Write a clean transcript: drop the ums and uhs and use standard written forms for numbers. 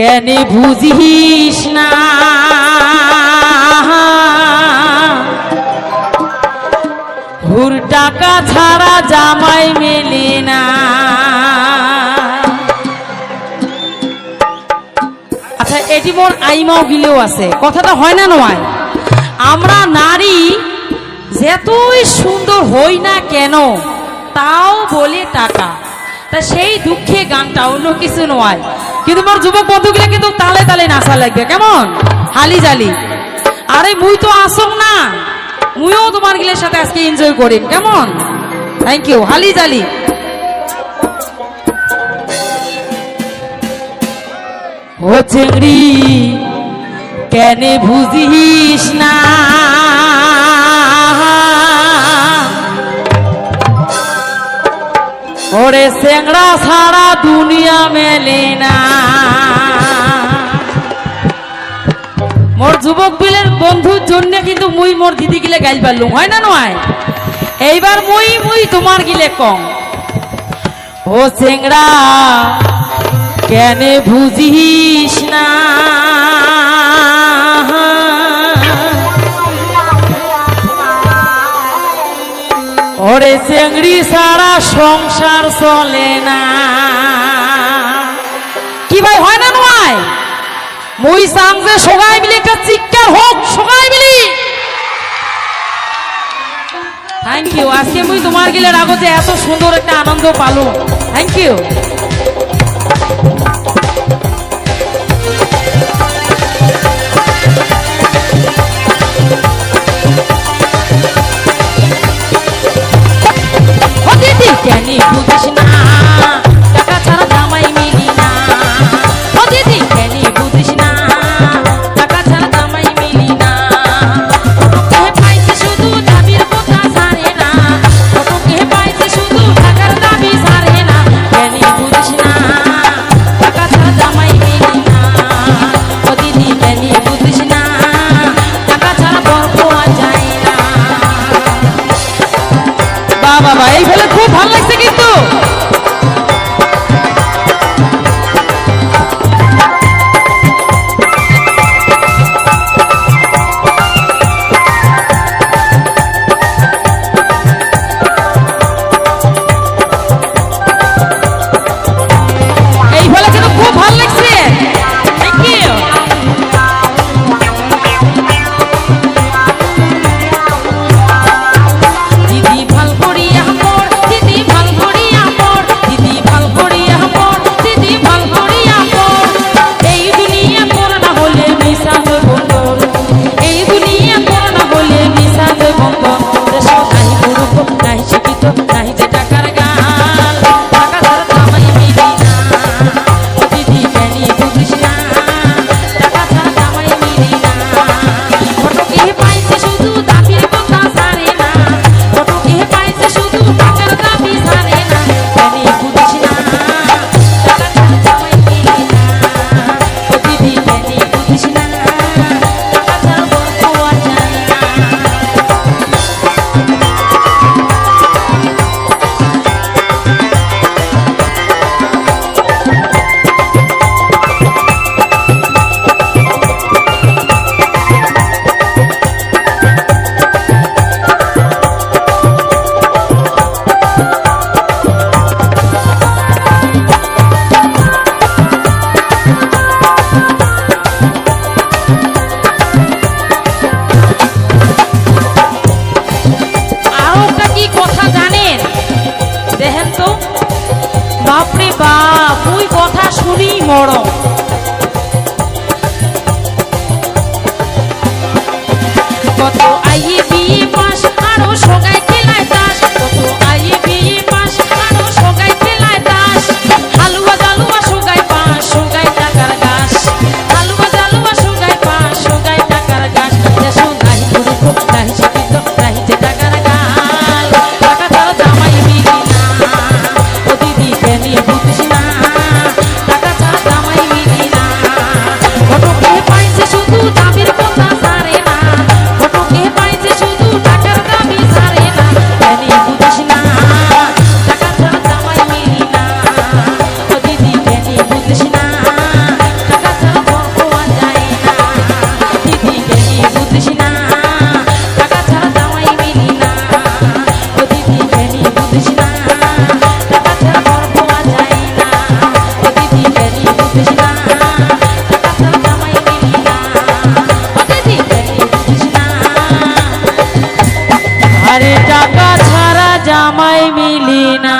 কেনে বুঝিস না হুর টাকা ছাড়া জামাই মেলে না। আচ্ছা এটি মোর আইমাও গিলেও আছে, কথাটা হয় না নয়? আমরা নারী যতই সুন্দর হই না কেন তাও বলে টাকা, তা সেই দুঃখে গানটা অন্য কিছু নয়। কিন্তু মোর যুবক বন্ধুগুলো কিন্তু তালে তালে নাচা লাগবে, কেমন হালি জালি। আরে মুই তো আসং না, মুইও তোমার গিলের সাথে আজকে এনজয় করিম, কেমন? Thank you. হালি জালি ও চেংড়ি কেনে বুঝিস না ওরে চেংড়া ছাড়া দুনিয়া মেলে না। মোর যুবক বিলের বন্ধুর জন্য কিন্তু মুই মোর দিদি গিলে গাইল পারলুম, হয় না নয়? এইবার মুই তোমার গিলে কম। ও চেংড়া কেনে বুঝিস না ওরে চেংড়ি সারা সংসার চলে না। কি ভাই, হয় না নয়? মুই চাম যে সবাই মিলে একটা চিৎকার হোক, সবাই মিলি। Thank you. আজকে মুই তোমার গিলের আগতে এত সুন্দর একটা আনন্দ পালো, থ্যাংক ইউ। কেনে বুঝিস না টাকা ছাড়া জামাই মিলি না। ও দিদি কেনে বুঝিস না টাকা ছাড়া জামাই মিলি না। ফটোকে পাইছে শুধু দাবির কথা ছাড়ে না, ফটোকে পাইছে শুধু টাকার দাবি ছাড়ে না। কেনে বুঝিস না টাকা ছাড়া জামাই মিলি না। ও দিদি কেনে বুঝিস না টাকা ছাড়া বর পাওয়া যায় না। বাবা এই ফেলে খুব ভালো লাগছে কিন্তু। এই ফেলে কিন্তু খুব ভালো লাগছে, থ্যাংক ইউ। দিদি ভাল করিয়া মোর, দিদি ভাল করিয়া মোর, দিদি ভাল করিয়া মোর, দিদি ভাল করিয়া মোর। এই দুনিয়া তোর না হলে মিশাদ বন্ধন, এই দুনিয়া তোর না হলে মিশাদ বন্ধন। দেশ নাহি পুরুষ নাহি শিক্ষিত নাহি যে টাকার গাল, টাকা ছাড়া জামাই মিলি না। ও দিদি কেনে বুঝিস না টাকা ছাড়া জামাই মিলি না। ফটোকে পাইছে শুধু দাবির কথা ছাড়ে না, ফটোকে পাইছে শুধু টাকার দাবি ছাড়ে না। কেনে বুঝিস না টাকা ছাড়া জামাই মিলি না। ও দিদি কেনে বুঝিস না টাকা ছাড়া বর পাওয়া যায় না। আরো একটা কি কথা জানেন? দেখেন তো, বাপরে বাপ, ওই কথা শুনি মরম। কত আইয়ে বিয়ে পাস আরো সগাই খেলায় তাস, কত আইয়ে বিয়ে পাস আরো সগাই খেলায় তাস। হালুয়া জালুয়া সগাই পাস সগাই টাকার গাছ, হালুয়া জালুয়া সগাই পাস সগাই টাকার গাছ। দেশ নাহি পুরুষ নাহি শিক্ষিত নাহি যে টাকার গাল, টাকা ছাড়া জামাই মিলি না। ও দিদি কেনে বুঝিস না টাকা ছাড়া জামাই আরে টাকা ছাড়া জামাই মিলি না।